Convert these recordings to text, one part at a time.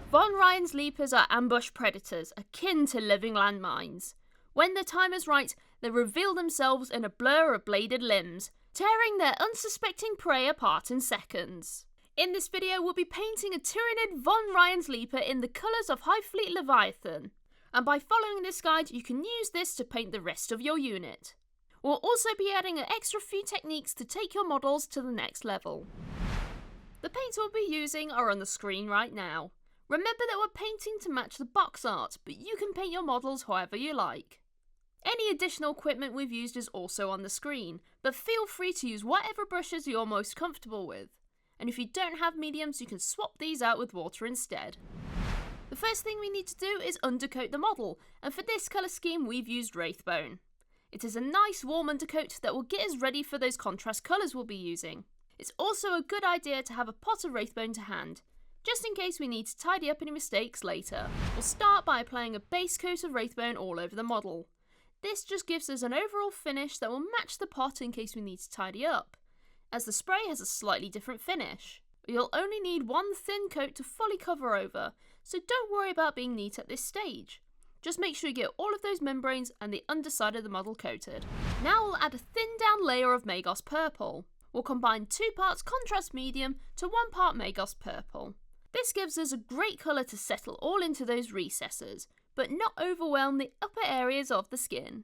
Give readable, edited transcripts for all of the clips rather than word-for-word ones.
Von Ryan's Leapers are ambush predators, akin to living landmines. When the time is right, they reveal themselves in a blur of bladed limbs, tearing their unsuspecting prey apart in seconds. In this video, we'll be painting a Tyranid Von Ryan's Leaper in the colours of Highfleet Leviathan, and by following this guide, you can use this to paint the rest of your unit. We'll also be adding an extra few techniques to take your models to the next level. The paints we'll be using are on the screen right now. Remember that we're painting to match the box art, but you can paint your models however you like. Any additional equipment we've used is also on the screen, but feel free to use whatever brushes you're most comfortable with. And if you don't have mediums, you can swap these out with water instead. The first thing we need to do is undercoat the model, and for this colour scheme we've used Wraithbone. It is a nice warm undercoat that will get us ready for those contrast colours we'll be using. It's also a good idea to have a pot of Wraithbone to hand, just in case we need to tidy up any mistakes later. We'll start by applying a base coat of Wraithbone all over the model. This just gives us an overall finish that will match the pot in case we need to tidy up, as the spray has a slightly different finish. You'll only need one thin coat to fully cover over, so don't worry about being neat at this stage. Just make sure you get all of those membranes and the underside of the model coated. Now we'll add a thinned down layer of Magos Purple. We'll combine 2 parts contrast medium to 1 part Magos Purple. This gives us a great colour to settle all into those recesses, but not overwhelm the upper areas of the skin.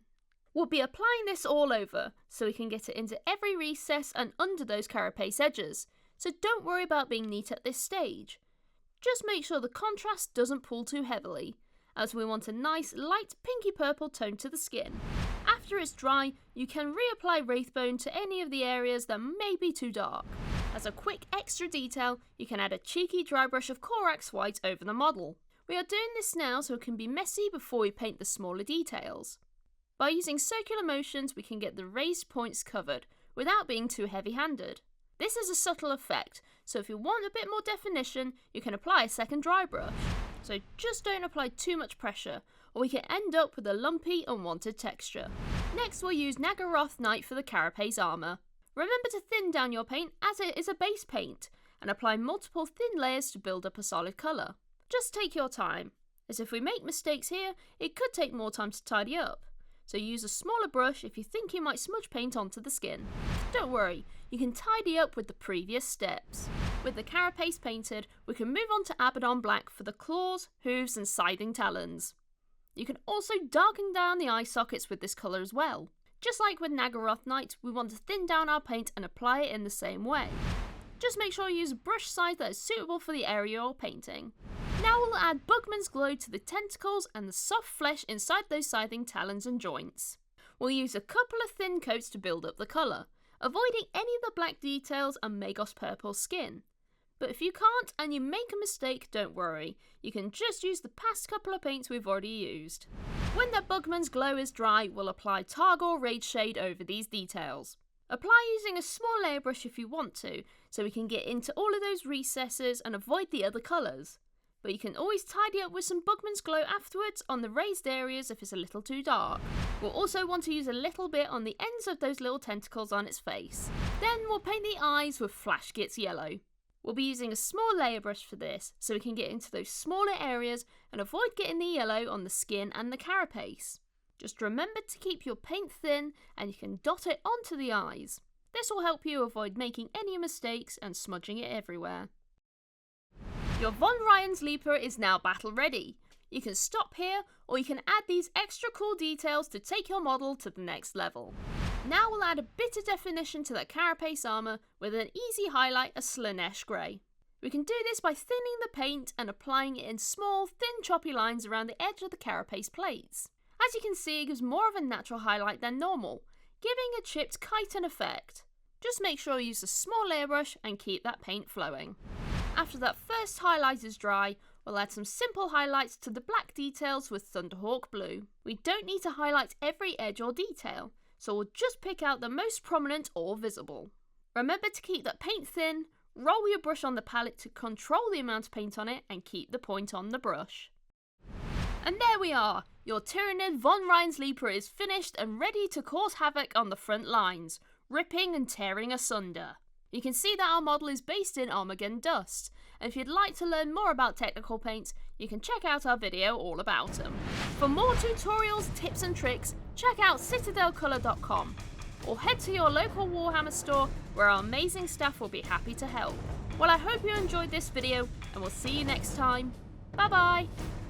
We'll be applying this all over, so we can get it into every recess and under those carapace edges, so don't worry about being neat at this stage. Just make sure the contrast doesn't pull too heavily, as we want a nice light pinky purple tone to the skin. After it's dry, you can reapply Wraithbone to any of the areas that may be too dark. As a quick extra detail, you can add a cheeky dry brush of Corax White over the model. We are doing this now so it can be messy before we paint the smaller details. By using circular motions, we can get the raised points covered without being too heavy-handed. This is a subtle effect, so if you want a bit more definition, you can apply a second dry brush. So just don't apply too much pressure, or we can end up with a lumpy, unwanted texture. Next, we'll use Naggaroth Knight for the carapace armour. Remember to thin down your paint as it is a base paint, and apply multiple thin layers to build up a solid colour. Just take your time, as if we make mistakes here, it could take more time to tidy up. So use a smaller brush if you think you might smudge paint onto the skin. Don't worry, you can tidy up with the previous steps. With the carapace painted, we can move on to Abaddon Black for the claws, hooves and scything talons. You can also darken down the eye sockets with this colour as well. Just like with Naggaroth Knight, we want to thin down our paint and apply it in the same way. Just make sure you use a brush size that is suitable for the area you're painting. Now we'll add Bugman's Glow to the tentacles and the soft flesh inside those scything talons and joints. We'll use a couple of thin coats to build up the colour, avoiding any of the black details and Magos Purple skin. But if you can't and you make a mistake, don't worry, you can just use the past couple of paints we've already used. When the Bugman's Glow is dry, we'll apply Targor Rage Shade over these details. Apply using a small layer brush if you want to, so we can get into all of those recesses and avoid the other colours. But you can always tidy up with some Bugman's Glow afterwards on the raised areas if it's a little too dark. We'll also want to use a little bit on the ends of those little tentacles on its face. Then we'll paint the eyes with Flash Gitz Yellow. We'll be using a small layer brush for this, so we can get into those smaller areas and avoid getting the yellow on the skin and the carapace. Just remember to keep your paint thin and you can dot it onto the eyes. This will help you avoid making any mistakes and smudging it everywhere. Your Von Ryan's Leaper is now battle ready. You can stop here, or you can add these extra cool details to take your model to the next level. Now we'll add a bit of definition to that carapace armour with an easy highlight of Slaanesh Grey. We can do this by thinning the paint and applying it in small, thin choppy lines around the edge of the carapace plates. As you can see, it gives more of a natural highlight than normal, giving a chipped chitin effect. Just make sure you use a small layer brush and keep that paint flowing. After that first highlight is dry, we'll add some simple highlights to the black details with Thunderhawk Blue. We don't need to highlight every edge or detail, so we'll just pick out the most prominent or visible. Remember to keep that paint thin, roll your brush on the palette to control the amount of paint on it and keep the point on the brush. And there we are! Your Tyranid Von Ryan's Leaper is finished and ready to cause havoc on the front lines, ripping and tearing asunder. You can see that our model is based in Armageddon Dust, and if you'd like to learn more about technical paints, you can check out our video all about them. For more tutorials, tips and tricks, check out citadelcolour.com or head to your local Warhammer store where our amazing staff will be happy to help. Well, I hope you enjoyed this video and we'll see you next time. Bye bye!